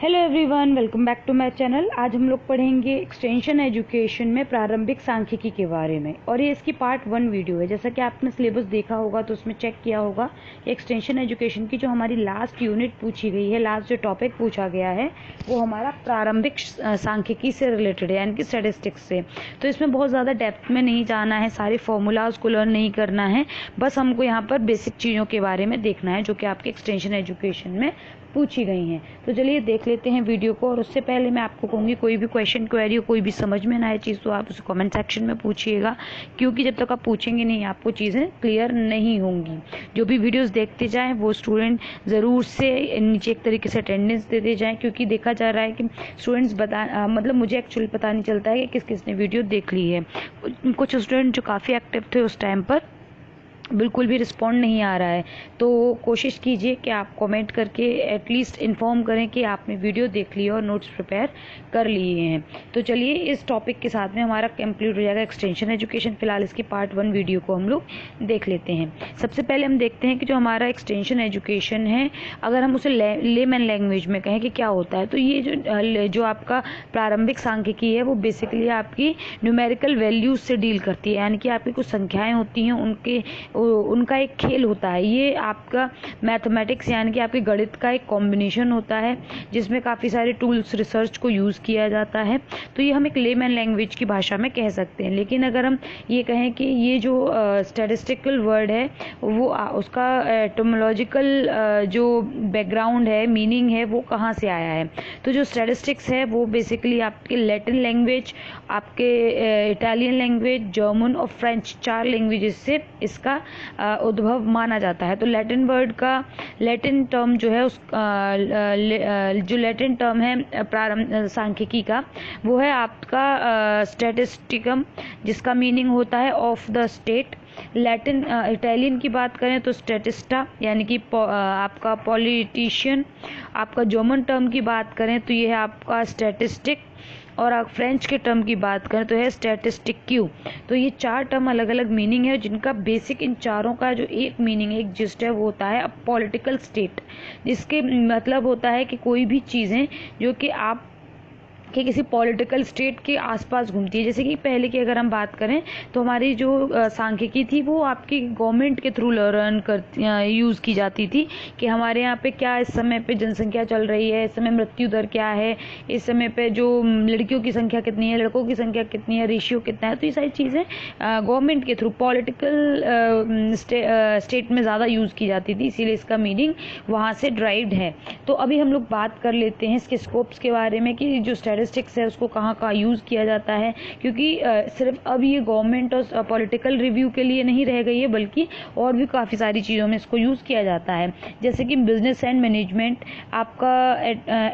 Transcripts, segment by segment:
Hello everyone, welcome back to my channel. आज हम लोग पढ़ेंगे एक्सटेंशन एजुकेशन में प्रारंभिक सांख्यिकी के बारे में, और ये इसकी पार्ट 1 वीडियो है। जैसा कि आपने सिलेबस देखा होगा तो उसमें चेक किया होगा, एक्सटेंशन एजुकेशन की जो हमारी लास्ट यूनिट पूछी गई है, लास्ट जो टॉपिक पूछा गया है वो हमारा प्रारंभिक सांख्यिकी से रिलेटेड है, यानी कि स्टैटिस्टिक्स से। तो इसमें बहुत ज़्यादा डेप्थ में नहीं जाना है, सारे फॉर्मूलाज को लर्न नहीं करना है, बस हमको यहाँ पर बेसिक चीज़ों के बारे में देखना है जो कि आपके एक्सटेंशन एजुकेशन में पूछी गई हैं। तो चलिए देख लेते हैं वीडियो को। और उससे पहले मैं आपको कहूँगी, कोई भी क्वेश्चन क्वेरी हो, कोई भी समझ में ना आए चीज़, तो आप उसे कमेंट सेक्शन में पूछिएगा, क्योंकि जब तक आप पूछेंगे नहीं आपको चीज़ें क्लियर नहीं होंगी। जो भी वीडियोस देखते जाएं वो स्टूडेंट ज़रूर से नीचे एक तरीके से अटेंडेंस देते जाएं, क्योंकि देखा जा रहा है कि स्टूडेंट्स मतलब मुझे एक्चुअली पता नहीं चलता है कि किस किस ने वीडियो देख ली है। कुछ स्टूडेंट जो काफ़ी एक्टिव थे उस टाइम पर बिल्कुल भी रिस्पॉन्ड नहीं आ रहा है, तो कोशिश कीजिए कि आप कमेंट करके एटलीस्ट इन्फॉर्म करें कि आपने वीडियो देख ली और नोट्स प्रिपेयर कर लिए हैं। तो चलिए इस टॉपिक के साथ में हमारा कंप्लीट हो जाएगा एक्सटेंशन एजुकेशन। फिलहाल इसकी पार्ट 1 वीडियो को हम लोग देख लेते हैं। सबसे पहले हम देखते हैं कि जो हमारा एक्सटेंशन एजुकेशन है, अगर हम उसे लेमैन लैंग्वेज में कहें कि क्या होता है, तो ये जो आपका प्रारंभिक सांख्यिकी है वो बेसिकली आपकी न्यूमेरिकल वैल्यूज से डील करती है, यानी कि आपकी कुछ संख्याएं होती हैं, उनका एक खेल होता है। ये आपका मैथमेटिक्स यानी कि आपके गणित का एक कॉम्बिनेशन होता है, जिसमें काफ़ी सारे टूल्स रिसर्च को यूज़ किया जाता है। तो ये हम एक लेमैन लैंग्वेज की भाषा में कह सकते हैं। लेकिन अगर हम ये कहें कि ये जो स्टैटिस्टिकल वर्ड है वो उसका एटोमोलॉजिकल जो बैकग्राउंड है, मीनिंग है, वो कहाँ से आया है, तो जो स्टैटिस्टिक्स है वो बेसिकली आपके लैटिन लैंग्वेज, आपके इटालियन लैंग्वेज, जर्मन और फ्रेंच 4 लैंग्वेजेस से इसका उद्भव माना जाता है। तो लैटिन वर्ड का लैटिन टर्म जो है जो लैटिन टर्म है प्रारंभ सांख्यिकी का, वो है आपका स्टैटिस्टिकम, जिसका मीनिंग होता है of the state. Latin Italian की बात करें तो स्टैटिस्टा, यानी कि आपका पॉलिटिशियन। आपका जर्मन टर्म की बात करें तो ये है आपका स्टैटिस्टिक, और आप फ्रेंच के टर्म की बात करें तो है स्टैटिस्टिक्यू। तो ये 4 टर्म अलग अलग मीनिंग है, जिनका बेसिक इन चारों का जो एक मीनिंग है, एक जिस्ट है, वो होता है पॉलिटिकल स्टेट, जिसके मतलब होता है कि कोई भी चीज़ें जो कि आप कि किसी पॉलिटिकल स्टेट के आसपास घूमती है। जैसे कि पहले की अगर हम बात करें तो हमारी जो सांख्यिकी थी वो आपकी गवर्नमेंट के थ्रू यूज़ की जाती थी, कि हमारे यहाँ पे क्या इस समय पे जनसंख्या चल रही है, इस समय मृत्यु दर क्या है, इस समय पे जो लड़कियों की संख्या कितनी है, लड़कों की संख्या कितनी है, रेशियो कितना है। तो ये सारी चीज़ें गवर्नमेंट के थ्रू पॉलिटिकल स्टेट में ज़्यादा यूज़ की जाती थी, इसीलिए इसका मीनिंग वहाँ से ड्राइव्ड है। तो अभी हम लोग बात कर लेते हैं इसके स्कोप्स के बारे में, कि जो स्टैटिस्टिक्स है उसको कहाँ कहाँ यूज़ किया जाता है, क्योंकि सिर्फ अब ये गवर्नमेंट और पॉलिटिकल रिव्यू के लिए नहीं रह गई है, बल्कि और भी काफ़ी सारी चीज़ों में इसको यूज़ किया जाता है। जैसे कि बिजनेस एंड मैनेजमेंट, आपका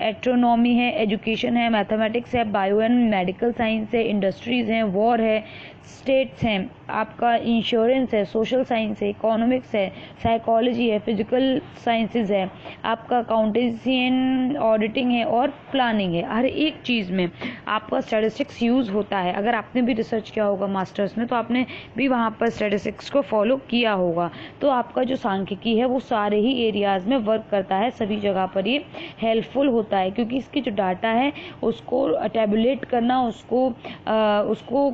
एस्ट्रोनॉमी है, एजुकेशन है, मैथमेटिक्स है, बायो एंड मेडिकल साइंस है, इंडस्ट्रीज़ हैं, वॉर है, स्टेट्स हैं, आपका इंश्योरेंस है, सोशल साइंस है, इकोनॉमिक्स है, साइकोलॉजी है, फिजिकल साइंसेज है, आपका अकाउंटेंसी एंड ऑडिटिंग है, और प्लानिंग है। हर एक चीज़ में आपका स्टैटिस्टिक्स यूज़ होता है। अगर आपने भी रिसर्च किया होगा मास्टर्स में, तो आपने भी वहाँ पर स्टैटिस्टिक्स को फॉलो किया होगा। तो आपका जो सांख्यिकी है वो सारे ही एरियाज़ में वर्क करता है, सभी जगह पर ये हेल्पफुल होता है, क्योंकि इसकी जो डाटा है उसको टैबुलेट करना, उसको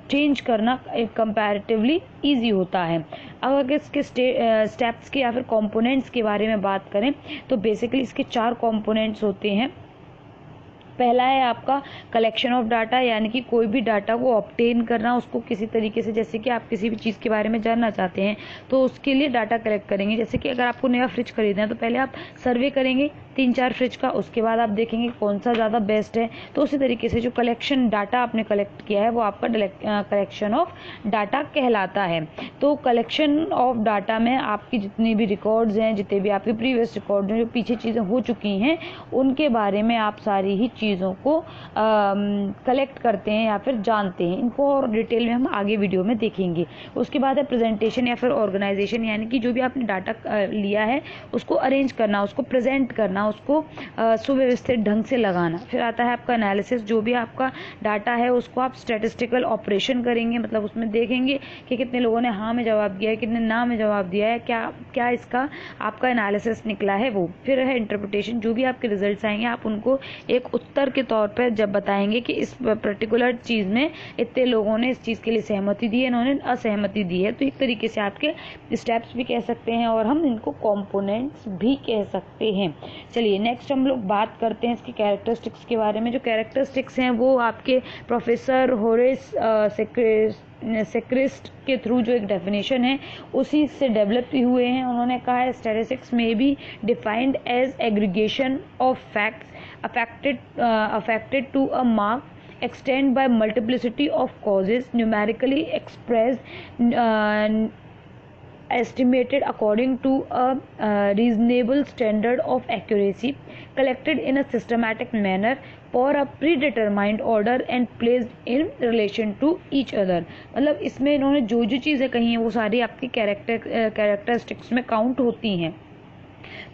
चेंज करना एक कंपैरेटिवली ईजी होता है। अगर इसके स्टेप्स के या फिर कंपोनेंट्स के बारे में बात करें तो बेसिकली इसके 4 कंपोनेंट्स होते हैं। पहला है आपका कलेक्शन ऑफ डाटा, यानी कि कोई भी डाटा को ऑब्टेन करना, उसको किसी तरीके से, जैसे कि आप किसी भी चीज़ के बारे में जानना चाहते हैं तो उसके लिए डाटा कलेक्ट करेंगे। जैसे कि अगर आपको नया फ्रिज खरीदना है तो पहले आप सर्वे करेंगे 3-4 फ्रिज का, उसके बाद आप देखेंगे कौन सा ज़्यादा बेस्ट है। तो उसी तरीके से जो कलेक्शन डाटा आपने कलेक्ट किया है वो आपका कलेक्शन ऑफ डाटा कहलाता है। तो कलेक्शन ऑफ डाटा में आपकी जितनी भी रिकॉर्ड्स हैं, जितने भी आपके प्रीवियस रिकॉर्ड हैं, जो पीछे चीज़ें हो चुकी हैं, उनके बारे में आप सारी ही चीज़ों को कलेक्ट करते हैं या फिर जानते हैं। इनको और डिटेल में हम आगे वीडियो में देखेंगे। उसके बाद है प्रेजेंटेशन या फिर ऑर्गेनाइजेशन, यानी कि जो भी आपने डाटा लिया है उसको अरेंज करना, उसको प्रेजेंट करना, उसको सुव्यवस्थित ढंग से लगाना। फिर आता है आपका एनालिसिस, जो भी आपका डाटा है उसको आप स्टैटिस्टिकल ऑपरेशन करेंगे, मतलब उसमें देखेंगे कि कितने लोगों ने हाँ में जवाब दिया है, कितने ना में जवाब दिया है, क्या क्या इसका आपका एनालिसिस निकला है वो। फिर है इंटरप्रिटेशन, जो भी आपके रिजल्ट्स आएंगे आप उनको एक उत्तर के तौर पर जब बताएंगे कि इस पर्टिकुलर चीज में इतने लोगों ने इस चीज के लिए सहमति दी है, इन्होंने असहमति दी है। तो एक तरीके से आपके स्टेप्स भी कह सकते हैं और हम इनको कंपोनेंट्स भी कह सकते हैं। चलिए नेक्स्ट हम लोग बात करते हैं इसकी कैरेक्टरिस्टिक्स के बारे में। जो कैरेक्टरिस्टिक्स हैं वो आपके प्रोफेसर होरेस सेक्रिस्ट के थ्रू जो एक डेफिनेशन है उसी से डेवलप हुए हैं। उन्होंने कहा है स्टैटिस्टिक्स में be defined as aggregation of facts affected to a mark extent by multiplicity of causes numerically expressed, estimated according to a reasonable standard of accuracy, collected in a systematic manner for a predetermined order and placed in relation to each other। मतलब इसमें इन्होंने जो जो चीज़ें कही हैं वो सारी आपकी कैरेक्टरिस्टिक्स में काउंट होती हैं।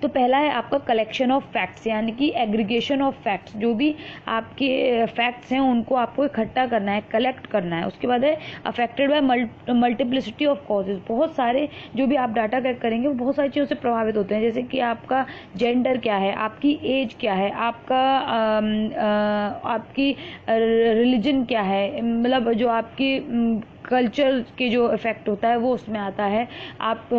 तो पहला है आपका कलेक्शन ऑफ फैक्ट्स, यानी कि एग्रीगेशन ऑफ फैक्ट्स, जो भी आपके फैक्ट्स हैं उनको आपको इकट्ठा करना है, कलेक्ट करना है। उसके बाद है affected by multiplicity of causes, बहुत सारे जो भी आप डाटा कलेक्ट करेंगे वो बहुत सारी चीज़ों से प्रभावित होते हैं, जैसे कि आपका जेंडर क्या है, आपकी एज क्या है, आपकी रिलीजन क्या है, मतलब जो आपकी कल्चर के जो इफेक्ट होता है वो उसमें आता है, आप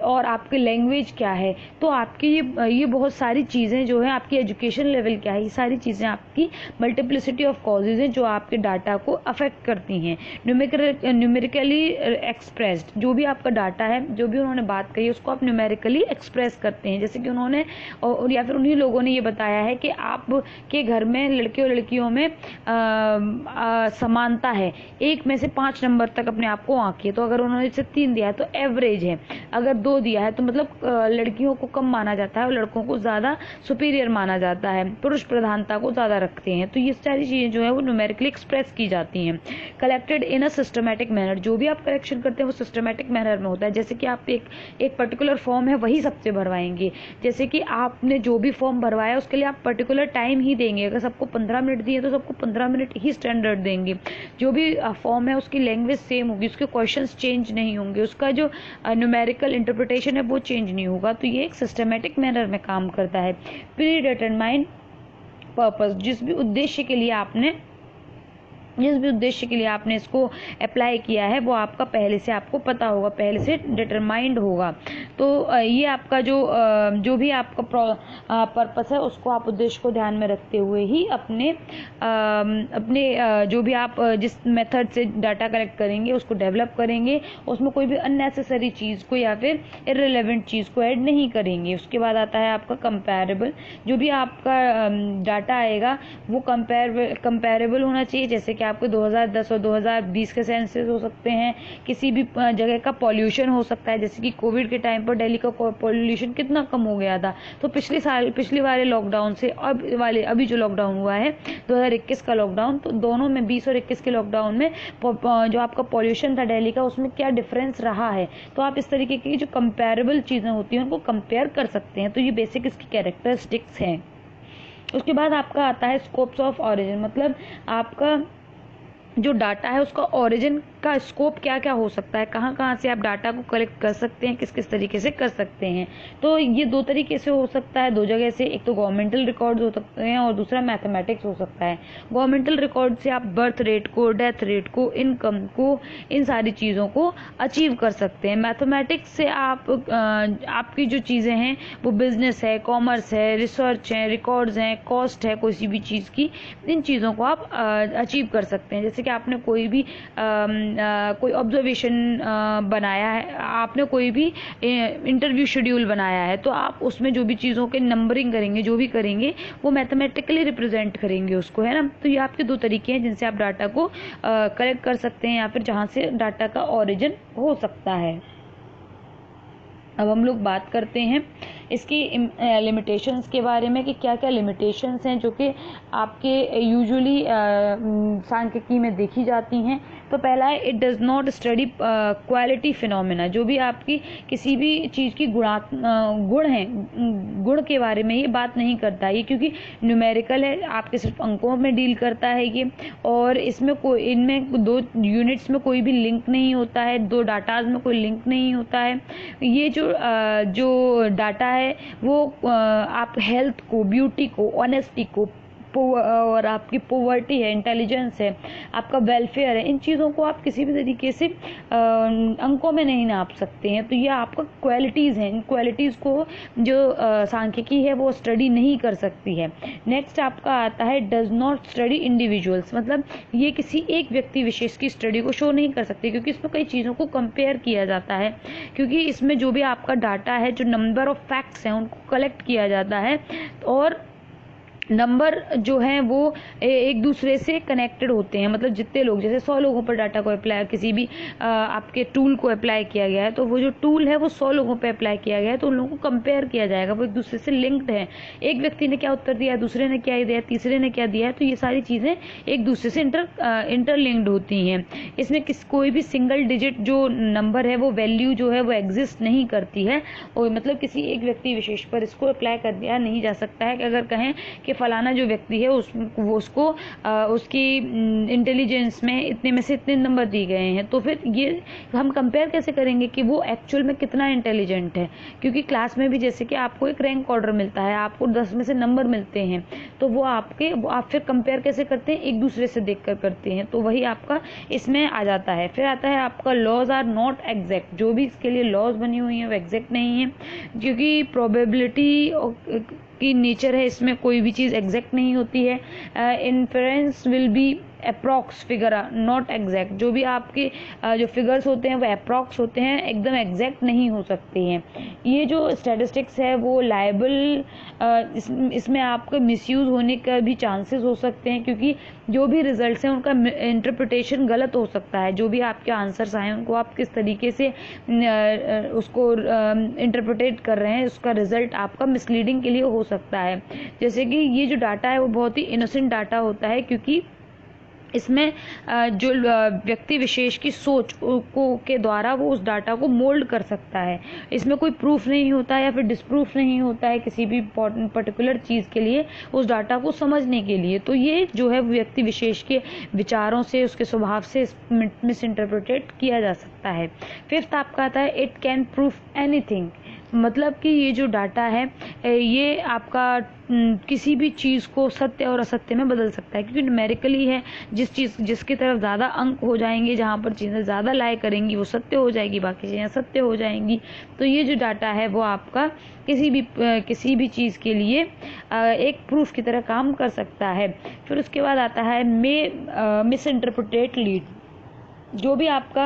और आपकी लैंग्वेज क्या है। तो आपकी ये बहुत सारी चीज़ें जो है, आपकी एजुकेशन लेवल क्या है, ये सारी चीज़ें आपकी मल्टीप्लिसिटी ऑफ कॉजेज हैं जो आपके डाटा को अफेक्ट करती हैं। न्यूमेरिकली एक्सप्रेस्ड, जो भी आपका डाटा है, जो भी उन्होंने बात कही उसको आप न्यूमेरिकली एक्सप्रेस करते हैं। जैसे कि उन्होंने या फिर उन्हीं लोगों ने ये बताया है कि आपके घर में लड़के और लड़कियों में समानता है, 1 में से 5 नंबर तक अपने आप को आंकिए। तो अगर उन्होंने इसे 3 दिया है तो एवरेज है, अगर 2 दिया है तो मतलब लड़कियों को कम माना जाता है और लड़कों को ज्यादा सुपीरियर माना जाता है, पुरुष प्रधानता को ज्यादा रखते हैं। तो ये सारी चीजें जो है वो न्यूमेरिकली एक्सप्रेस की जाती हैं। Collected in a systematic manner, जो भी आप कलेक्शन करते हैं वो सिस्टमैटिक मैनर में होता है। जैसे कि आप एक पर्टिकुलर फॉर्म है वही सबसे भरवाएंगे, जैसे कि आपने जो भी फॉर्म भरवाया उसके लिए आप पर्टिकुलर टाइम ही देंगे। अगर सबको 15 मिनट दिए तो सबको 15 मिनट ही स्टैंडर्ड देंगे। जो भी फॉर्म है उसकी लैंग्वेज सेम होगी, उसके क्वेश्चंस चेंज नहीं होंगे, उसका जो न्यूमेरिकल इंटरप्रिटेशन है वो चेंज नहीं होगा। तो ये एक सिस्टमैटिक मैनर में काम करता है। प्री डिटरमाइंड पर्पस, जिस भी उद्देश्य के लिए आपने इसको अप्लाई किया है वो आपका पहले से आपको पता होगा, पहले से डिटरमाइंड होगा। तो ये आपका जो भी आपका पर्पस है उसको आप उद्देश्य को ध्यान में रखते हुए ही अपने जो भी आप जिस मेथड से डाटा कलेक्ट करेंगे उसको डेवलप करेंगे, उसमें कोई भी अननेसेसरी चीज़ को या फिर इररिलेवेंट चीज़ को ऐड नहीं करेंगे। उसके बाद आता है आपका कंपेरेबल, जो भी आपका डाटा आएगा वो कंपेरेबल होना चाहिए। जैसे कि आपके 2010 और 2020 के सेंसस हो सकते हैं, किसी भी जगह का पॉल्यूशन हो सकता है, जैसे कि कोविड के टाइम पर दिल्ली का पॉल्यूशन कितना कम हो गया था। तो पिछले वाले लॉकडाउन से अभी जो लॉकडाउन हुआ है 2021 का लॉकडाउन, तो दोनों में 20 और 21 के लॉकडाउन में जो आपका पॉल्यूशन था दिल्ली का उसमें क्या डिफरेंस रहा है। तो आप इस तरीके की जो कंपेरेबल चीजें होती हैं उनको कंपेयर कर सकते हैं। तो ये बेसिक इसकी कैरेक्टरिस्टिक्स हैं। उसके बाद आपका आता है स्कोप्स ऑफ ऑरिजिन, मतलब आपका जो डाटा है उसका ओरिजिन का स्कोप क्या क्या हो सकता है, कहाँ कहाँ से आप डाटा को कलेक्ट कर सकते हैं, किस किस तरीके से कर सकते हैं। तो ये 2 तरीके से हो सकता है, 2 जगह से, एक तो गवर्नमेंटल रिकॉर्ड्स हो सकते हैं और दूसरा मैथमेटिक्स हो सकता है। गवर्नमेंटल रिकॉर्ड से आप बर्थ रेट को, डेथ रेट को, इनकम को, इन सारी चीज़ों को अचीव कर सकते हैं। मैथमेटिक्स से आपकी जो चीज़ें हैं वो बिजनेस है, कॉमर्स है, रिसर्च है, रिकॉर्ड्स हैं, कॉस्ट है कोई भी चीज़ की, इन चीज़ों को आप अचीव कर सकते हैं। जैसे कि आपने कोई भी कोई ऑब्जर्वेशन बनाया है, आपने कोई भी इंटरव्यू शेड्यूल बनाया है, तो आप उसमें जो भी चीज़ों के नंबरिंग करेंगे, जो भी करेंगे वो मैथमेटिकली रिप्रेजेंट करेंगे उसको, है ना। तो ये आपके 2 तरीके हैं जिनसे आप डाटा को कलेक्ट कर सकते हैं या फिर जहाँ से डाटा का ओरिजिन हो सकता है। अब हम लोग बात करते हैं इसकी लिमिटेशंस के बारे में कि क्या क्या लिमिटेशंस हैं जो कि आपके यूजुअली सांख्यिकी में देखी जाती हैं। तो पहला है, it does not study quality phenomena. जो भी आपकी किसी भी चीज़ की गुण है, गुण के बारे में ये बात नहीं करता ये, क्योंकि न्यूमेरिकल है, आपके सिर्फ अंकों में डील करता है ये, और इसमें कोई, इनमें दो यूनिट्स में कोई भी लिंक नहीं होता है, दो डाटाज में कोई लिंक नहीं होता है। ये जो डाटा है वो आप हेल्थ को, ब्यूटी को, ऑनेस्टी को, और आपकी पॉवर्टी है, इंटेलिजेंस है, आपका वेलफेयर है, इन चीज़ों को आप किसी भी तरीके से अंकों में नहीं नाप सकते हैं। तो ये आपका क्वालिटीज़ हैं, इन क्वालिटीज़ को जो सांख्यिकी है वो स्टडी नहीं कर सकती है। नेक्स्ट आपका आता है, डज नॉट स्टडी इंडिविजुअल्स। मतलब ये किसी एक व्यक्ति विशेष की स्टडी को शो नहीं कर सकती, क्योंकि इसमें कई चीज़ों को कंपेयर किया जाता है, क्योंकि इसमें जो भी आपका डाटा है, जो नंबर ऑफ फैक्ट्स हैं उनको कलेक्ट किया जाता है, और नंबर जो हैं वो एक दूसरे से कनेक्टेड होते हैं। मतलब जितने लोग, जैसे 100 लोगों पर डाटा को अप्लाई, किसी भी आपके टूल को अप्लाई किया गया है, तो वो जो टूल है वो 100 लोगों पर अप्लाई किया गया है, तो उन लोगों को कंपेयर किया जाएगा, वो एक दूसरे से लिंक्ड है। एक व्यक्ति ने क्या उत्तर दिया, दूसरे ने क्या दिया, तीसरे ने क्या दिया है, तो ये सारी चीज़ें एक दूसरे से इंटरलिंक्ड होती हैं। इसमें कोई भी सिंगल डिजिट जो नंबर है, वो वैल्यू जो है वो एग्जिस्ट नहीं करती है, और मतलब किसी एक व्यक्ति विशेष पर इसको अप्लाई कर दिया नहीं जा सकता है कि अगर कहें कि फलाना जो व्यक्ति है उसको उसकी इंटेलिजेंस में इतने में से इतने नंबर दिए गए हैं, तो फिर ये हम कंपेयर कैसे करेंगे कि वो एक्चुअल में कितना इंटेलिजेंट है। क्योंकि क्लास में भी जैसे कि आपको एक रैंक ऑर्डर मिलता है, आपको 10 में से नंबर मिलते हैं, तो वो आप फिर कंपेयर कैसे करते हैं, एक दूसरे से देखकर करते हैं। तो वही आपका इसमें आ जाता है। फिर आता है आपका, लॉज आर नॉट एग्जैक्ट। जो भी इसके लिए लॉज बनी हुई है वो एग्जैक्ट नहीं है, क्योंकि प्रोबेबिलिटी की नेचर है, इसमें कोई भी चीज़ एग्जैक्ट नहीं होती है। Inference will be approx figure, not exact. जो भी आपके जो फिगर्स होते हैं वो अप्रॉक्स होते हैं, एकदम एग्जैक्ट नहीं हो सकते हैं। ये जो स्टैटिस्टिक्स है वो लायबल, इसमें आपका मिसयूज होने का भी चांसेस हो सकते हैं, क्योंकि जो भी रिजल्ट्स हैं उनका इंटरप्रिटेशन गलत हो सकता है। जो भी आपके आंसर्स आए उनको आप किस तरीके से उसको इंटरप्रिटेट कर रहे हैं, उसका रिजल्ट आपका मिसलीडिंग के लिए हो सकता है। जैसे कि ये जो डाटा है वो बहुत ही इनोसेंट डाटा होता है, क्योंकि इसमें जो व्यक्ति विशेष की सोच के द्वारा वो उस डाटा को मोल्ड कर सकता है। इसमें कोई प्रूफ नहीं होता है या फिर डिसप्रूफ नहीं होता है किसी भी पर्टिकुलर चीज़ के लिए, उस डाटा को समझने के लिए। तो ये जो है व्यक्ति विशेष के विचारों से, उसके स्वभाव से मिस इंटरप्रेटेड किया जा सकता है। फिफ्थ आपका आता है, इट कैन प्रूफ एनीथिंग। मतलब कि ये जो डाटा है ये आपका किसी भी चीज़ को सत्य और असत्य में बदल सकता है, क्योंकि न्यूमेरिकली है। जिसकी तरफ ज़्यादा अंक हो जाएंगे, जहाँ पर चीज़ें ज़्यादा लाए करेंगी वो सत्य हो जाएगी, बाकी चीज़ें असत्य हो जाएंगी। तो ये जो डाटा है वो आपका किसी भी चीज़ के लिए एक प्रूफ की तरह काम कर सकता है। फिर उसके बाद आता है, मिस इंटरप्रिटेट लीड। जो भी आपका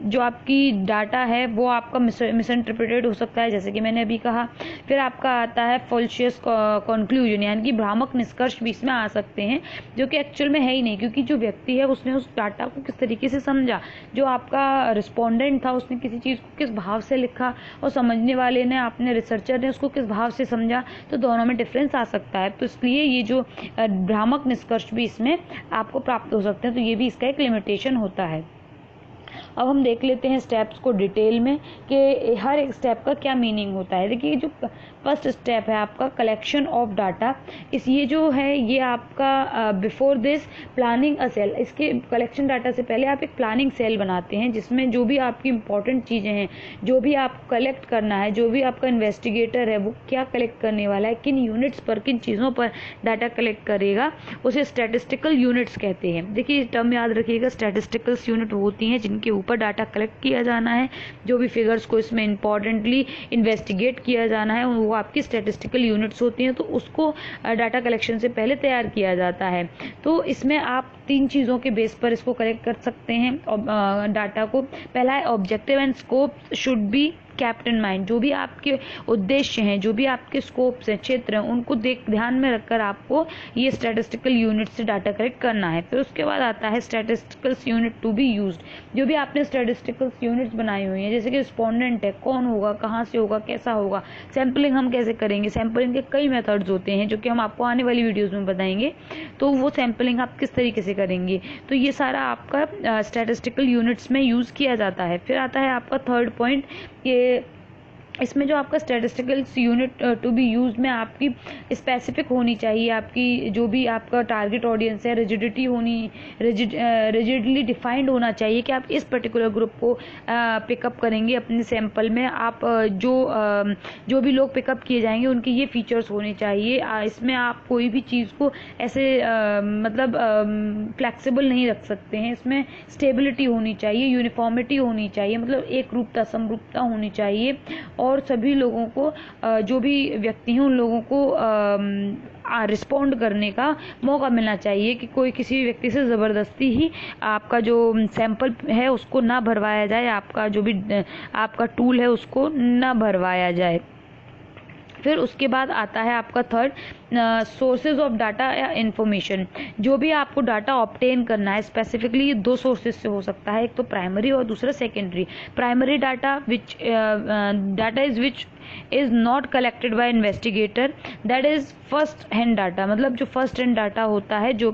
जो आपकी डाटा है वो आपका मिस इंटरप्रेटेड हो सकता है, जैसे कि मैंने अभी कहा। फिर आपका आता है फॉल्शियस कंक्लूजन, यानी कि भ्रामक निष्कर्ष भी इसमें आ सकते हैं, जो कि एक्चुअल में है ही नहीं, क्योंकि जो व्यक्ति है उसने उस डाटा को किस तरीके से समझा, जो आपका रिस्पोंडेंट था उसने किसी चीज़ को किस भाव से लिखा, और समझने वाले ने, आपने रिसर्चर ने उसको किस भाव से समझा, तो दोनों में डिफरेंस आ सकता है। तो इसलिए ये जो भ्रामक निष्कर्ष भी इसमें आपको प्राप्त हो सकते हैं, तो ये भी इसका एक लिमिटेशन होता है। अब हम देख लेते हैं स्टेप्स को डिटेल में कि हर एक स्टेप का क्या मीनिंग होता है। देखिए, जो फर्स्ट स्टेप है आपका कलेक्शन ऑफ डाटा, ये जो है ये आपका before this planning a sale. इसके कलेक्शन डाटा से पहले आप एक प्लानिंग सेल बनाते हैं, जिसमें जो भी आपकी इंपॉर्टेंट चीज़ें हैं, जो भी आपको कलेक्ट करना है, जो भी आपका इन्वेस्टिगेटर है वो क्या कलेक्ट करने वाला है, किन यूनिट्स पर, किन चीज़ों पर डाटा कलेक्ट करेगा, उसे स्टैटिस्टिकल यूनिट्स कहते हैं। देखिए, टर्म याद रखिएगा, स्टैटिस्टिकल्स यूनिट होती हैं जिनके ऊपर डाटा कलेक्ट किया जाना है, जो भी फिगर्स को इसमें इंपॉर्टेंटली इन्वेस्टिगेट किया जाना है वो आपकी स्टैटिस्टिकल यूनिट्स होती हैं। तो उसको डाटा कलेक्शन से पहले तैयार किया जाता है। तो इसमें आप 3 चीज़ों के बेस पर इसको कलेक्ट कर सकते हैं डाटा को। पहला है, objective and scope should be kept in mind, जो भी आपके उद्देश्य हैं, जो भी आपके स्कोप्स हैं, क्षेत्र हैं, उनको ध्यान में रखकर आपको ये स्टैटिस्टिकल यूनिट से डाटा कलेक्ट करना है। फिर उसके बाद आता है statistical unit to be used. जो भी आपने स्टैटिस्टिकल यूनिट्स बनाई हुई हैं, जैसे कि रिस्पोंडेंट है, कौन होगा, कहाँ से होगा, कैसा होगा, सैम्पलिंग हम कैसे करेंगे, सैम्पलिंग के कई मेथड्स होते हैं जो कि हम आपको आने वाली वीडियोस में बताएंगे। तो वो सैम्पलिंग आप किस तरीके से करेंगे, तो ये सारा आपका स्टैटिस्टिकल यूनिट्स में यूज किया जाता है। फिर आता है आपका थर्ड पॉइंट, ये इसमें जो आपका statistical unit to be use में आपकी स्पेसिफिक होनी चाहिए, आपकी जो भी आपका टारगेट ऑडियंस है, रिजिडली डिफाइंड होना चाहिए कि आप इस पर्टिकुलर ग्रुप को पिकअप करेंगे अपने सैंपल में। आप जो भी लोग पिकअप किए जाएंगे उनके ये फीचर्स होने चाहिए। इसमें आप कोई भी चीज़ को ऐसे मतलब फ्लेक्सिबल नहीं रख सकते हैं। इसमें स्टेबिलिटी होनी चाहिए, यूनिफॉर्मिटी होनी चाहिए, मतलब एक रूपता, समरूपता होनी चाहिए, और सभी लोगों को जो भी व्यक्ति हैं उन लोगों को रिस्पॉन्ड करने का मौका मिलना चाहिए कि कोई किसी भी व्यक्ति से ज़बरदस्ती ही आपका जो सैंपल है उसको ना भरवाया जाए, आपका जो भी आपका टूल है उसको ना भरवाया जाए। फिर उसके बाद आता है आपका थर्ड, सोर्सेज ऑफ डाटा या इंफॉर्मेशन। जो भी आपको डाटा ऑब्टेन करना है, स्पेसिफिकली दो सोर्सेज से हो सकता है, एक तो प्राइमरी और दूसरा secondary. Primary data which is not collected by investigator, that is first hand data. मतलब जो फर्स्ट हैंड डाटा होता है जो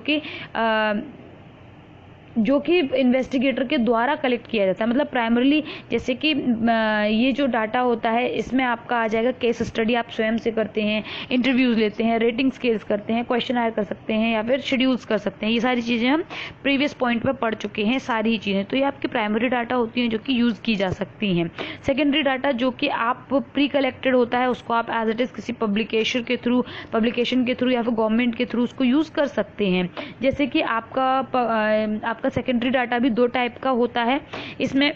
कि इन्वेस्टिगेटर के द्वारा कलेक्ट किया जाता है। मतलब प्राइमरली, जैसे कि ये जो डाटा होता है इसमें आपका आ जाएगा केस स्टडी आप स्वयं से करते हैं, इंटरव्यूज लेते हैं, रेटिंग स्केल्स करते हैं, क्वेश्चनर कर सकते हैं या फिर शेड्यूल्स कर सकते हैं। ये सारी चीज़ें हम प्रीवियस पॉइंट पे पढ़ चुके हैं सारी चीज़ें। तो ये आपकी प्राइमरी डाटा होती हैं जो कि यूज़ की जा सकती हैं। सेकेंडरी डाटा जो कि आप प्री कलेक्टेड होता है, उसको आप एज इट इज़ किसी पब्लिकेशन के थ्रू या फिर गवर्नमेंट के थ्रू उसको यूज़ कर सकते हैं। जैसे कि आपका सेकेंडरी डाटा भी दो टाइप का होता है। इसमें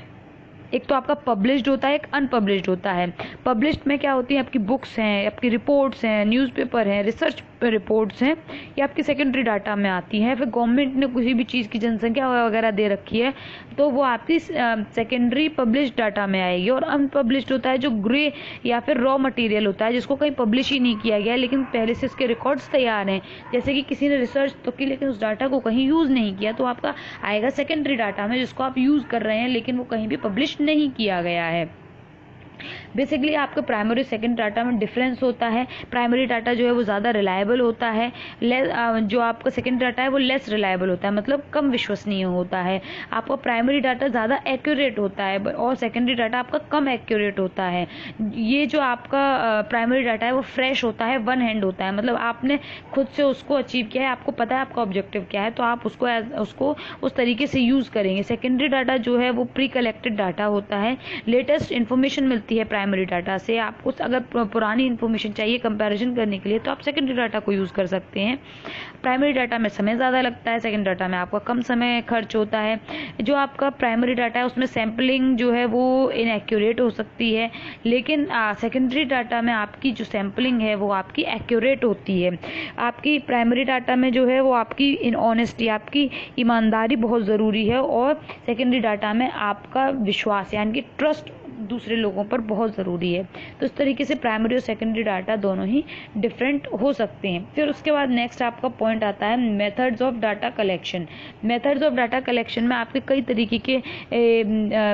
एक तो आपका पब्लिश्ड होता है, एक अनपब्लिश्ड होता है। पब्लिश्ड में क्या होती है, आपकी बुक्स हैं, आपकी रिपोर्ट्स हैं, न्यूज़पेपर हैं, रिसर्च रिपोर्ट्स हैं, ये आपकी सेकेंडरी डाटा में आती है। फिर गवर्नमेंट ने किसी भी चीज़ की जनसंख्या वगैरह दे रखी है तो वो आपकी सेकेंडरी पब्लिश्ड डाटा में आएगी। और अनपब्लिश्ड होता है जो ग्रे या फिर रॉ मटेरियल होता है, जिसको कहीं पब्लिश ही नहीं किया गया लेकिन पहले से इसके रिकॉर्ड्स तैयार हैं, जैसे कि किसी ने रिसर्च तो की लेकिन उस डाटा को कहीं यूज़ नहीं किया, तो आपका आएगा सेकेंडरी डाटा में, जिसको आप यूज़ कर रहे हैं लेकिन वो कहीं भी पब्लिश नहीं किया गया है। बेसिकली आपका प्राइमरी सेकेंड डाटा में डिफरेंस होता है। प्राइमरी डाटा जो है वो ज़्यादा रिलायबल होता है, जो आपका सेकेंड डाटा है वो लेस रिलायबल होता है, मतलब कम विश्वसनीय होता है। आपका प्राइमरी डाटा ज़्यादा एक्यूरेट होता है और सेकेंडरी डाटा आपका कम एक्यूरेट होता है। ये जो आपका प्राइमरी डाटा है वो फ्रेश होता है, वन हैंड होता है, मतलब आपने खुद से उसको अचीव किया है, आपको पता है आपका ऑब्जेक्टिव क्या है, तो आप उसको उस तरीके से यूज़ करेंगे। सेकेंडरी डाटा जो है वो प्री कलेक्टेड डाटा होता है, लेटेस्ट इन्फॉर्मेशन मिलती है प्राइमरी डाटा से। आपको अगर पुरानी इन्फॉर्मेशन चाहिए कंपैरिजन करने के लिए तो आप सेकेंडरी डाटा को यूज़ कर सकते हैं। प्राइमरी डाटा में समय ज़्यादा लगता है, सेकेंडरी डाटा में आपका कम समय खर्च होता है। जो आपका प्राइमरी डाटा है उसमें सैम्पलिंग जो है वो इनएक्यूरेट हो सकती है, लेकिन सेकेंडरी डाटा में आपकी जो सैम्पलिंग है वो आपकी एक्यूरेट होती है। आपकी प्राइमरी डाटा में जो है वो आपकी ऑनेस्टी, आपकी ईमानदारी बहुत ज़रूरी है, और सेकेंडरी डाटा में आपका विश्वास यानी कि ट्रस्ट दूसरे लोगों पर बहुत ज़रूरी है। तो इस तरीके से प्राइमरी और सेकेंडरी डाटा दोनों ही डिफरेंट हो सकते हैं। फिर उसके बाद नेक्स्ट आपका पॉइंट आता है methods of data collection. Methods of data collection में आपके कई तरीके के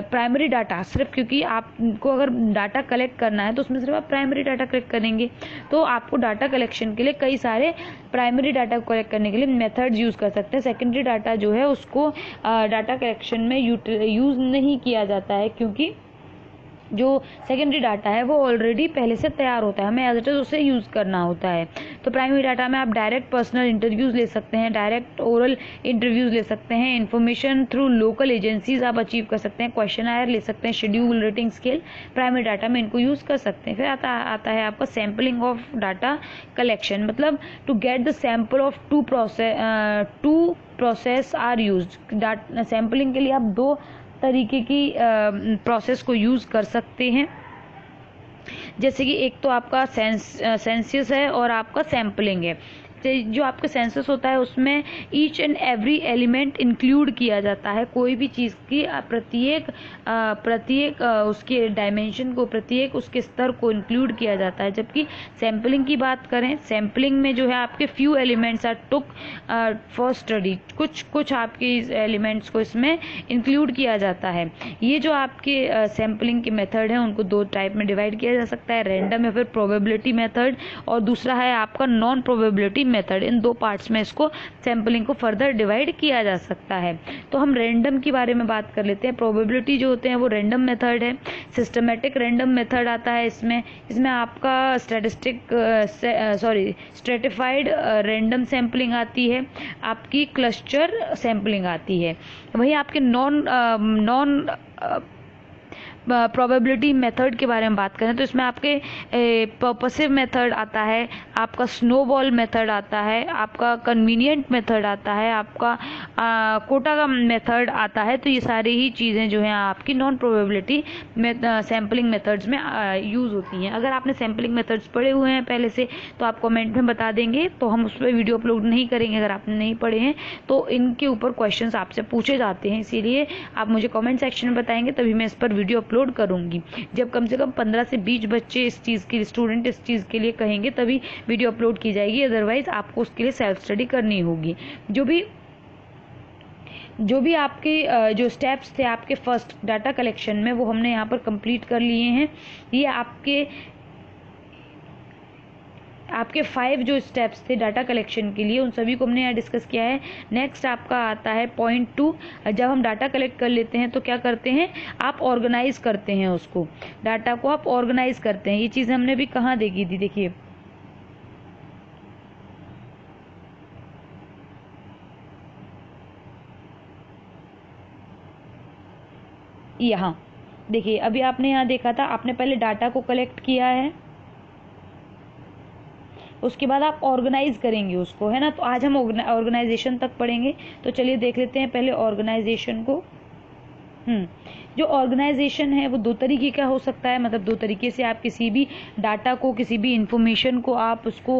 प्राइमरी डाटा, सिर्फ क्योंकि आपको अगर डाटा कलेक्ट करना है तो उसमें सिर्फ आप प्राइमरी डाटा कलेक्ट करेंगे, तो आपको डाटा कलेक्शन के लिए कई सारे प्राइमरी डाटा को कलेक्ट करने के लिए मेथड्स यूज़ कर सकते हैं। सेकेंडरी डाटा जो है उसको डाटा कलेक्शन में यूज़ नहीं किया जाता है, क्योंकि जो सेकेंडरी डाटा है वो ऑलरेडी पहले से तैयार होता है, हमें एज इट इज उसे यूज़ करना होता है। तो प्राइमरी डाटा में आप डायरेक्ट पर्सनल इंटरव्यूज़ ले सकते हैं, डायरेक्ट ओरल इंटरव्यूज़ ले सकते हैं, इन्फॉर्मेशन थ्रू लोकल एजेंसीज आप अचीव कर सकते हैं, क्वेश्चनर ले सकते हैं, schedule, rating scale, primary data में इनको यूज़ कर सकते हैं। फिर आता है आपका सैम्पलिंग ऑफ डाटा कलेक्शन, मतलब to get the sample of to process are used. Sampling के लिए आप दो तरीके की प्रोसेस को यूज़ कर सकते हैं, जैसे कि एक तो आपका सेंसस है और आपका सैम्पलिंग है। जो आपका सेंसस होता है उसमें each and every element include किया जाता है, कोई भी चीज़ की प्रत्येक उसके डायमेंशन को, प्रत्येक उसके स्तर को इंक्लूड किया जाता है। जबकि सैम्पलिंग की बात करें, सैम्पलिंग में जो है आपके few elements are took for study, कुछ आपके एलिमेंट्स को इसमें इंक्लूड किया जाता है। ये जो आपके सैम्पलिंग के मेथड है उनको दो टाइप में डिवाइड किया जा सकता है, रैंडम या फिर प्रोबेबिलिटी मेथड, और दूसरा है आपका नॉन प्रोबेबिलिटी मेथड। इन दो पार्ट्स में इसको सैम्पलिंग को फर्दर डिवाइड किया जा सकता है। तो हम रैंडम के बारे में बात कर लेते हैं। प्रोबेबिलिटी जो होते हैं वो रैंडम मेथड है। सिस्टमेटिक रैंडम मेथड आता है इसमें आपका स्ट्रेटिफाइड रैंडम सैम्पलिंग आती है, आपकी क्लस्टर सैम्पलिंग आती है। वही आपके नॉन प्रोबेबिलिटी मेथड के बारे में बात करें तो इसमें आपके पर्पसिव मेथड आता है, आपका स्नोबॉल मेथड आता है, आपका कन्वीनियंट मेथड आता है, आपका कोटा का मेथड आता है। तो ये सारी ही चीज़ें जो हैं आपकी नॉन प्रोबेबिलिटी सैम्पलिंग मेथड्स में यूज़ होती हैं। अगर आपने सैम्पलिंग मेथड्स पढ़े हुए हैं पहले से तो आप कमेंट में बता देंगे, तो हम उस पर वीडियो अपलोड नहीं करेंगे। अगर आपने नहीं पढ़े हैं तो इनके ऊपर क्वेश्चंस आपसे पूछे जाते हैं, इसीलिए आप मुझे कमेंट सेक्शन में बताएंगे, तभी मैं इस पर वीडियो अपलोड करूंगी। जब कम से कम 15 से 20 बच्चे स्टूडेंट इस चीज़ के लिए कहेंगे तभी वीडियो अपलोड की जाएगी, अदरवाइज आपको उसके लिए सेल्फ स्टडी करनी होगी। जो भी आपके जो स्टेप्स थे आपके फर्स्ट डाटा कलेक्शन में वो हमने यहाँ पर कंप्लीट कर लिए हैं। ये आपके 5 जो स्टेप्स थे डाटा कलेक्शन के लिए उन सभी को हमने यहाँ डिस्कस किया है। नेक्स्ट आपका आता है पॉइंट 2। जब हम डाटा कलेक्ट कर लेते हैं तो क्या करते हैं, आप ऑर्गेनाइज करते हैं, उसको डाटा को आप ऑर्गेनाइज करते हैं। ये चीज़ हमने भी कहाँ देखी थी, देखिए यहाँ देखिए, अभी आपने यहाँ देखा था, आपने पहले डाटा को कलेक्ट किया है, उसके बाद आप ऑर्गेनाइज करेंगे उसको, है ना। तो आज हम ऑर्गेनाइजेशन तक पढ़ेंगे। तो चलिए देख लेते हैं पहले ऑर्गेनाइजेशन को। जो ऑर्गेनाइजेशन है वो दो तरीके का हो सकता है, मतलब दो तरीके से आप किसी भी डाटा को, किसी भी इंफॉर्मेशन को आप उसको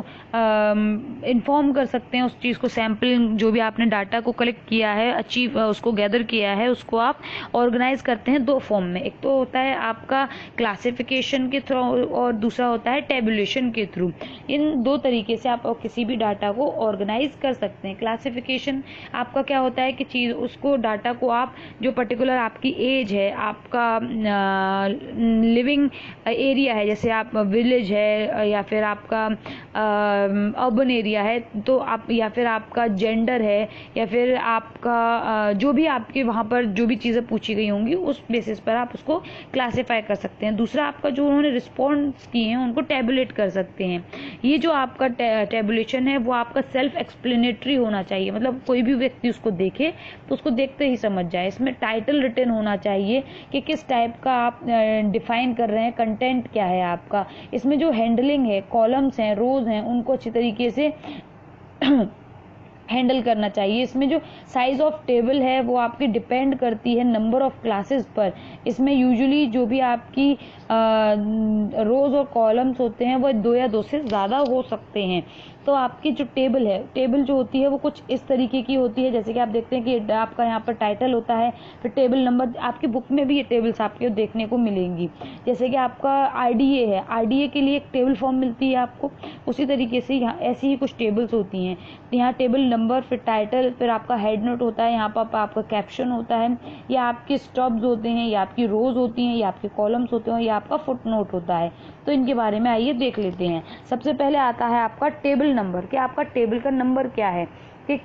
इन्फॉर्म कर सकते हैं। उस चीज़ को सैम्पलिंग, जो भी आपने डाटा को कलेक्ट किया है, उसको गैदर किया है, उसको आप ऑर्गेनाइज करते हैं दो फॉर्म में। एक तो होता है आपका क्लासिफिकेशन के थ्रू और दूसरा होता है टेबुलेशन के थ्रू। इन दो तरीके से आप किसी भी डाटा को ऑर्गेनाइज कर सकते हैं। क्लासिफिकेशन आपका क्या होता है कि उसको डाटा को आप जो पर्टिकुलर आपकी एज है, आपका लिविंग एरिया है, जैसे आप विलेज है या फिर आपका अर्बन एरिया है, तो आप, या फिर आपका जेंडर है, या फिर आपका जो भी आपके वहाँ पर जो भी चीज़ें पूछी गई होंगी उस बेसिस पर आप उसको क्लासीफाई कर सकते हैं। दूसरा आपका जो उन्होंने रिस्पॉन्स किए हैं उनको टेबुलेट कर सकते हैं। ये जो आपका टेबुलेशन है वो आपका सेल्फ एक्सप्लेनेटरी होना चाहिए, मतलब कोई भी व्यक्ति उसको देखे तो उसको देखते ही समझ जाए। इसमें टाइटल रिटन होना चाहिए कि किस टाइप का आप डिफाइन कर रहे हैं, कंटेंट क्या है आपका। इसमें जो हैंडलिंग है, कॉलम्स हैं, रोज हैं, उनको अच्छी तरीके से हैंडल करना चाहिए। इसमें जो साइज ऑफ टेबल है वो आपकी डिपेंड करती है नंबर ऑफ क्लासेस पर। इसमें यूजुअली जो भी आपकी रोज और कॉलम्स होते हैं वो 2 या 2 से ज़्यादा हो सकते हैं। तो आपकी जो टेबल है, टेबल जो होती है वो कुछ इस तरीके की होती है, जैसे कि आप देखते हैं कि आपका यहाँ पर टाइटल होता है, फिर टेबल नंबर। आपकी बुक में भी ये टेबल्स आपके देखने को मिलेंगी। जैसे कि आपका आरडीए है, आरडीए के लिए एक टेबल फॉर्म मिलती है आपको, उसी तरीके से यहाँ ऐसी ही कुछ टेबल्स होती हैं। यहाँ टेबल नंबर, फिर टाइटल, फिर आपका हेड नोट होता है, यहाँ पर आपका कैप्शन होता है, या आपके स्टॉप्स होते हैं, या आपकी रोज होती हैं, या आपके कॉलम्स होते हैं, या आपका फुट नोट होता है। तो इनके बारे में आइए देख लेते हैं। सबसे पहले आता है आपका टेबल नंबर, कि आपका टेबल का नंबर क्या है, कि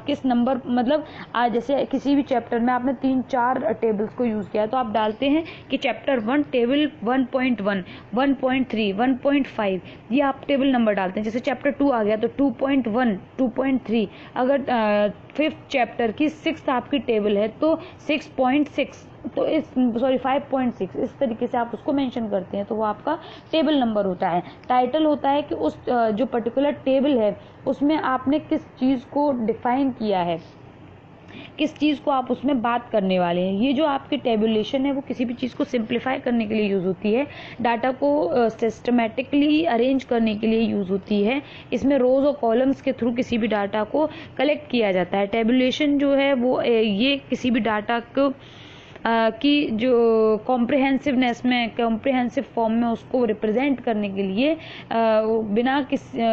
किस नंबर, मतलब जैसे किसी भी चैप्टर में आपने 3-4 टेबल्स को यूज़ किया है तो आप डालते हैं कि चैप्टर 1 टेबल 1.1, 1.3, 1.5, ये आप टेबल नंबर डालते हैं। जैसे चैप्टर 2 आ गया तो 2.1, 2.3। अगर 5th चैप्टर की 6th आपकी टेबल है तो 6.6, तो 5.6, इस तरीके से आप उसको मेंशन करते हैं, तो वो आपका टेबल नंबर होता है। टाइटल होता है कि उस जो पर्टिकुलर टेबल है उसमें आपने किस चीज़ को डिफाइन किया है। किस चीज़ को आप उसमें बात करने वाले हैं। ये जो आपकी टेबुलेशन है वो किसी भी चीज़ को सिंप्लीफाई करने के लिए यूज़ होती है, डाटा को सिस्टमेटिकली अरेंज करने के लिए यूज़ होती है। इसमें रोज और कॉलम्स के थ्रू किसी भी डाटा को कलेक्ट किया जाता है। टेबुलेशन जो है वो ये किसी भी डाटा को की जो कॉम्प्रिहेंसिवनेस में, कॉम्प्रिहेंसिव फॉर्म में उसको रिप्रेजेंट करने के लिए बिना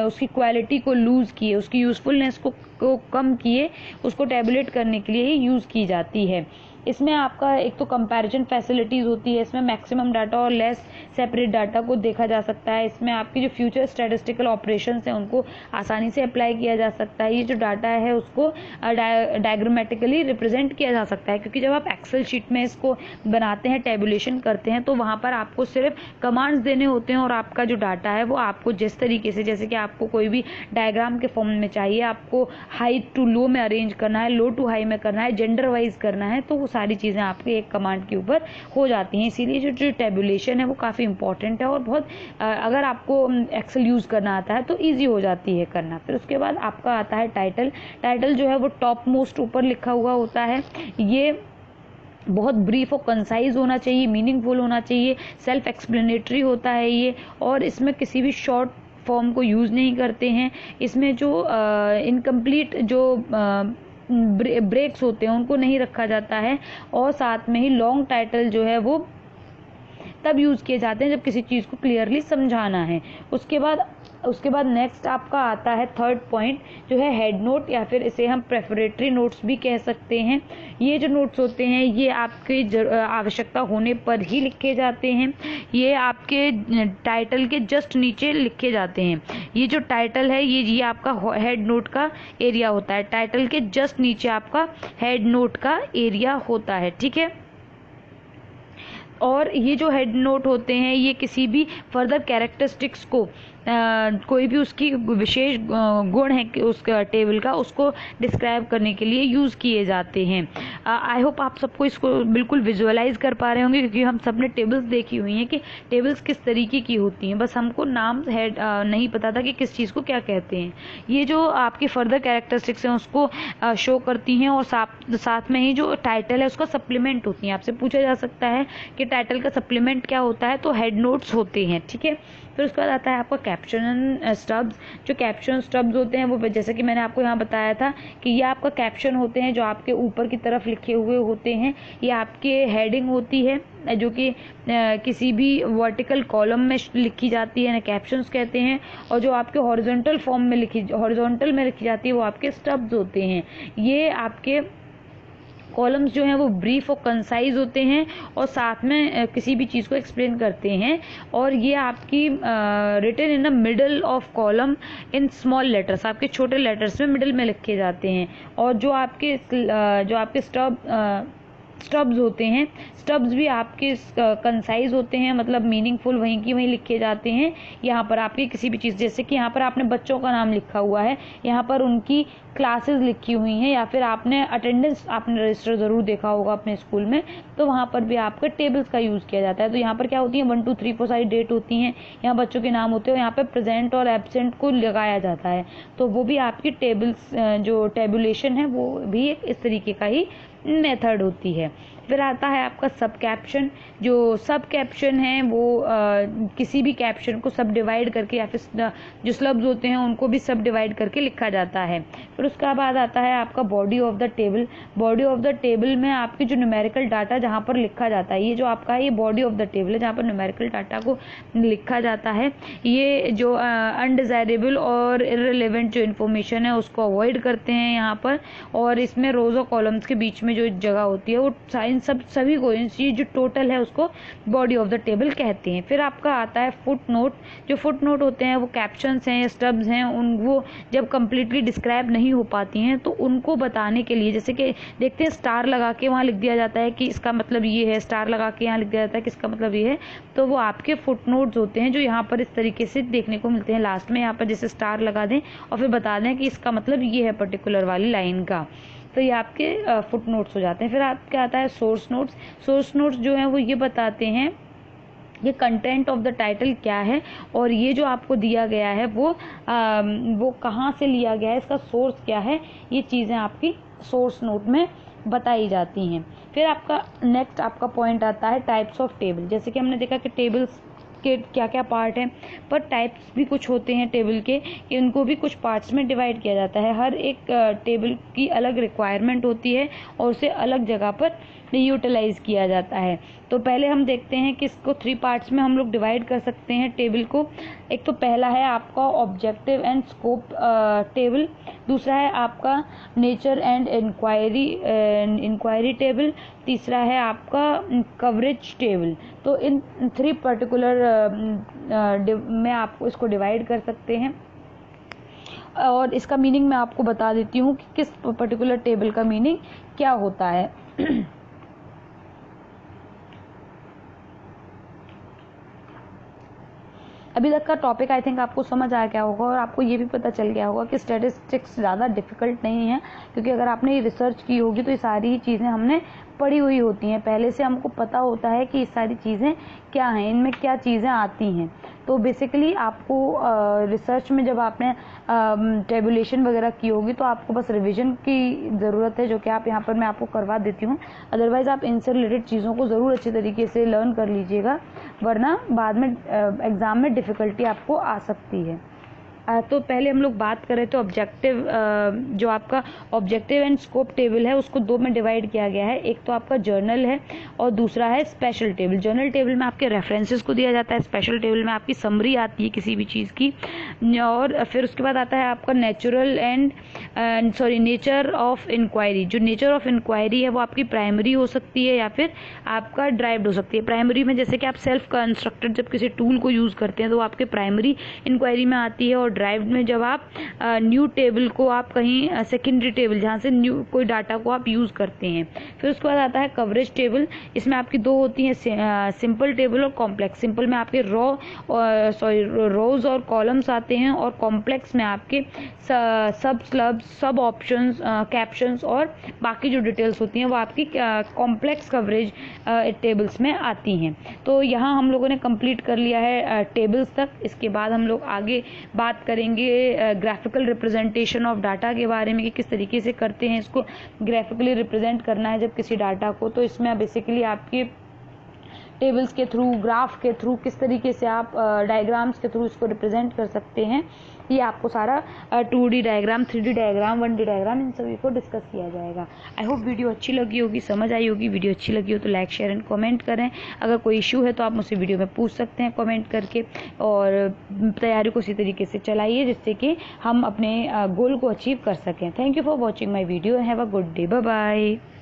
उसकी क्वालिटी को लूज किए, उसकी यूजफुलनेस को कम किए, उसको टेबुलेट करने के लिए ही यूज़ की जाती है। इसमें आपका एक तो कंपैरिजन फैसिलिटीज़ होती है, इसमें मैक्सिमम डाटा और लेस सेपरेट डाटा को देखा जा सकता है। इसमें आपकी जो फ्यूचर स्टैटिस्टिकल ऑपरेशंस हैं उनको आसानी से अप्लाई किया जा सकता है। ये जो डाटा है उसको डायग्रामेटिकली रिप्रेजेंट किया जा सकता है, क्योंकि जब आप एक्सेल शीट में इसको बनाते हैं, टेबुलेशन करते हैं, तो वहाँ पर आपको सिर्फ कमांड्स देने होते हैं और आपका जो डाटा है वो आपको जिस तरीके से, जैसे कि आपको कोई भी डायग्राम के फॉर्म में चाहिए, आपको हाई टू लो में अरेंज करना है, लो टू हाई में करना है, जेंडर वाइज करना है, तो वो सारी चीज़ें आपके एक कमांड के ऊपर हो जाती हैं। इसीलिए जो टेबुलेशन है वो काफ़ी इंपॉर्टेंट है और बहुत अगर आपको एक्सेल यूज़ करना आता है तो ईजी हो जाती है करना। फिर उसके बाद आपका आता है टाइटल। टाइटल जो है वो टॉप मोस्ट ऊपर लिखा हुआ होता है। ये बहुत ब्रीफ और कंसाइज होना चाहिए, मीनिंगफुल होना चाहिए, सेल्फ एक्सप्लेनेटरी होता है ये, और इसमें किसी भी शॉर्ट फॉर्म को यूज़ नहीं करते हैं। इसमें जो इनकम्प्लीट जो ब्रेक्स होते हैं उनको नहीं रखा जाता है, और साथ में ही लॉन्ग टाइटल जो है वो तब यूज़ किए जाते हैं जब किसी चीज़ को क्लियरली समझाना है। उसके बाद नेक्स्ट आपका आता है थर्ड पॉइंट, जो है हेड नोट, या फिर इसे हम प्रेफरेटरी नोट्स भी कह सकते हैं। ये जो नोट्स होते हैं ये आपकी आवश्यकता होने पर ही लिखे जाते हैं। ये आपके टाइटल के जस्ट नीचे लिखे जाते हैं। ये जो टाइटल है ये आपका हेड नोट का एरिया होता है। टाइटल के जस्ट नीचे आपका हेड नोट का एरिया होता है, ठीक है। और ये जो हेड नोट होते हैं ये किसी भी फर्दर कैरेक्टरिस्टिक्स को कोई भी उसकी विशेष गुण है कि उस टेबल का, उसको डिस्क्राइब करने के लिए यूज़ किए जाते हैं। आई होप आप सबको इसको बिल्कुल विजुअलाइज कर पा रहे होंगे, क्योंकि हम सब ने टेबल्स देखी हुई हैं कि टेबल्स किस तरीके की होती हैं, बस हमको नाम हेड नहीं पता था कि किस चीज़ को क्या कहते हैं। ये जो आपकी फर्दर कैरेक्टरिस्टिक्स हैं उसको शो करती हैं, और साथ में ही जो टाइटल है उसका सप्लीमेंट होती हैं। आपसे पूछा जा सकता है कि टाइटल का सप्लीमेंट क्या होता है, तो हेड नोट्स होते हैं, ठीक है। फिर उसके बाद आता है आपका कैप्शन स्टब्स। जो कैप्शन स्टब्स होते हैं वो जैसे कि मैंने आपको यहाँ बताया था कि ये आपका कैप्शन होते हैं जो आपके ऊपर की तरफ लिखे हुए होते हैं। ये आपके हेडिंग होती है जो कि किसी भी वर्टिकल कॉलम में लिखी जाती है, ना कैप्शंस कहते हैं। और जो आपके हॉरिजॉन्टल में लिखी जाती है वो आपके स्टब्स होते हैं। ये आपके कॉलम्स जो हैं वो ब्रीफ और कंसाइज होते हैं और साथ में किसी भी चीज़ को एक्सप्लेन करते हैं। और ये आपकी written in the middle of column in small letters, आपके छोटे लेटर्स में मिडल में लिखे जाते हैं। और जो आपके स्टब्स होते हैं, स्टब्स भी आपके कंसाइज होते हैं, मतलब मीनिंगफुल वहीं की वहीं लिखे जाते हैं। यहाँ पर आपकी किसी भी चीज़, जैसे कि यहाँ पर आपने बच्चों का नाम लिखा हुआ है, यहाँ पर उनकी क्लासेस लिखी हुई हैं, या फिर आपने अटेंडेंस आपने रजिस्टर ज़रूर देखा होगा अपने स्कूल में, तो वहाँ पर भी आपका टेबल्स का यूज़ किया जाता है। तो यहाँ पर क्या होती है 1 2 3 4 सारी डेट होती हैं, यहाँ बच्चों के नाम होते हैं, यहाँ पर प्रेजेंट और एब्सेंट को लगाया जाता है। तो वो भी आपकी टेबल्स जो टेबुलेशन है वो भी एक इस तरीके का ही मेथड होती है। फिर आता है आपका सब कैप्शन। जो सब कैप्शन है वो किसी भी कैप्शन को सब डिवाइड करके, या फिर जो स्लब्स होते हैं उनको भी सब डिवाइड करके लिखा जाता है। फिर उसके बाद आता है आपका body of the table. Body of the table में आपकी जो न्यूमेरिकल डाटा जहाँ पर लिखा जाता है, ये जो आपका है ये बॉडी ऑफ द टेबल है जहाँ पर न्यूमेरिकल डाटा को लिखा जाता है। ये जो अनडिजायरेबल और इररिलेवेंट जो इन्फॉर्मेशन है उसको अवॉइड करते हैं यहाँ पर। और इसमें रोज और कॉलम्स के बीच में जो जगह होती है वो सभी को, ये जो टोटल है उसको बॉडी ऑफ द टेबल कहते हैं। फिर आपका आता है फुट नोट। जो फुट नोट होते हैं वो कैप्शंस हैं, स्टब्स हैं, वो जब कंप्लीटली डिस्क्राइब नहीं हो पाती हैं तो उनको बताने के लिए, जैसे कि देखते हैं स्टार लगा के वहाँ लिख दिया जाता है कि इसका मतलब ये है, स्टार लगा के यहाँ लिख दिया जाता है कि इसका मतलब ये है, तो वो आपके फुट नोट्स होते हैं जो यहाँ पर इस तरीके से देखने को मिलते हैं। लास्ट में यहाँ पर जैसे स्टार लगा दें और फिर बता दें कि इसका मतलब ये है पर्टिकुलर वाली लाइन का, तो ये आपके फुट नोट्स हो जाते हैं। फिर आपके आता है सोर्स नोट्स। सोर्स नोट्स जो हैं वो ये बताते हैं ये कंटेंट ऑफ द टाइटल क्या है और ये जो आपको दिया गया है वो कहाँ से लिया गया है, इसका सोर्स क्या है, ये चीज़ें आपकी सोर्स नोट में बताई जाती हैं। फिर आपका नेक्स्ट आपका पॉइंट आता है टाइप्स ऑफ टेबल। जैसे कि हमने देखा कि टेबल्स के क्या क्या पार्ट हैं, पर टाइप्स भी कुछ होते हैं टेबल के, कि उनको भी कुछ पार्ट्स में डिवाइड किया जाता है। हर एक टेबल की अलग रिक्वायरमेंट होती है और उसे अलग जगह पर यूटिलाइज किया जाता है। तो पहले हम देखते हैं कि इसको 3 पार्ट्स में हम लोग डिवाइड कर सकते हैं टेबल को। एक तो पहला है आपका ऑब्जेक्टिव एंड स्कोप टेबल, दूसरा है आपका नेचर एंड इंक्वायरी टेबल, तीसरा है आपका कवरेज टेबल। तो इन 3 पर्टिकुलर में आपको इसको डिवाइड कर सकते हैं और इसका मीनिंग मैं आपको बता देती हूँ कि किस पर्टिकुलर टेबल का मीनिंग क्या होता है। अभी तक का टॉपिक आई थिंक आपको समझ आ गया होगा और आपको ये भी पता चल गया होगा कि स्टैटिस्टिक्स ज़्यादा डिफिकल्ट नहीं है, क्योंकि अगर आपने ये रिसर्च की होगी तो ये सारी ही चीज़ें हमने पढ़ी हुई होती हैं, पहले से हमको पता होता है कि ये सारी चीज़ें क्या हैं, इनमें क्या चीज़ें आती हैं। तो बेसिकली आपको रिसर्च में जब आपने टेबुलेशन वगैरह की होगी तो आपको बस रिवीजन की ज़रूरत है, जो कि आप यहाँ पर मैं आपको करवा देती हूँ। अदरवाइज़ आप इनसे रिलेटेड चीज़ों को ज़रूर अच्छे तरीके से लर्न कर लीजिएगा, वरना बाद में एग्ज़ाम में डिफ़िकल्टी आपको आ सकती है। तो पहले हम लोग बात करें तो ऑब्जेक्टिव, जो आपका ऑब्जेक्टिव एंड स्कोप टेबल है उसको 2 में डिवाइड किया गया है। एक तो आपका जर्नल है और दूसरा है स्पेशल टेबल। जर्नल टेबल में आपके रेफरेंसेस को दिया जाता है, स्पेशल टेबल में आपकी समरी आती है किसी भी चीज़ की। और फिर उसके बाद आता है आपका नेचर ऑफ इंक्वायरी। जो नेचर ऑफ इंक्वायरी है वो आपकी प्राइमरी हो सकती है या फिर आपका ड्राइव्ड हो सकती है। प्राइमरी में जैसे कि आप सेल्फ कंस्ट्रक्टेड जब किसी टूल को यूज़ करते हैं तो वो आपके प्राइमरी इंक्वायरी में आती है, और ड्राइव में जब आप न्यू टेबल को आप कहीं सेकेंडरी टेबल जहाँ से न्यू कोई डाटा को आप यूज़ करते हैं। फिर उसके बाद आता है कवरेज टेबल। इसमें आपकी 2 होती हैं, सिंपल टेबल और कॉम्प्लेक्स। सिंपल में आपके रोज और कॉलम्स आते हैं, और कॉम्प्लेक्स में आपके सब ऑप्शंस, कैप्शंस और बाकी जो डिटेल्स होती हैं वो आपकी कॉम्प्लेक्स कवरेज टेबल्स में आती हैं। तो यहाँ हम लोगों ने कंप्लीट कर लिया है टेबल्स तक। इसके बाद हम लोग आगे बात करेंगे ग्राफिकल रिप्रेजेंटेशन ऑफ डाटा के बारे में, कि किस तरीके से करते हैं इसको ग्राफिकली रिप्रेजेंट करना है जब किसी डाटा को। तो इसमें बेसिकली आपके टेबल्स के थ्रू, ग्राफ के थ्रू, किस तरीके से आप डायग्राम्स के थ्रू इसको रिप्रेजेंट कर सकते हैं, ये आपको सारा 2D diagram, 3D diagram, 1D diagram, इन सभी को डिस्कस किया जाएगा। आई होप वीडियो अच्छी लगी होगी, समझ आई होगी। वीडियो अच्छी लगी हो तो लाइक, शेयर एंड कमेंट करें। अगर कोई इशू है तो आप मुझसे वीडियो में पूछ सकते हैं कमेंट करके, और तैयारी को इसी तरीके से चलाइए जिससे कि हम अपने गोल को अचीव कर सकें। Thank you for watching my video. Have a good day. Bye bye.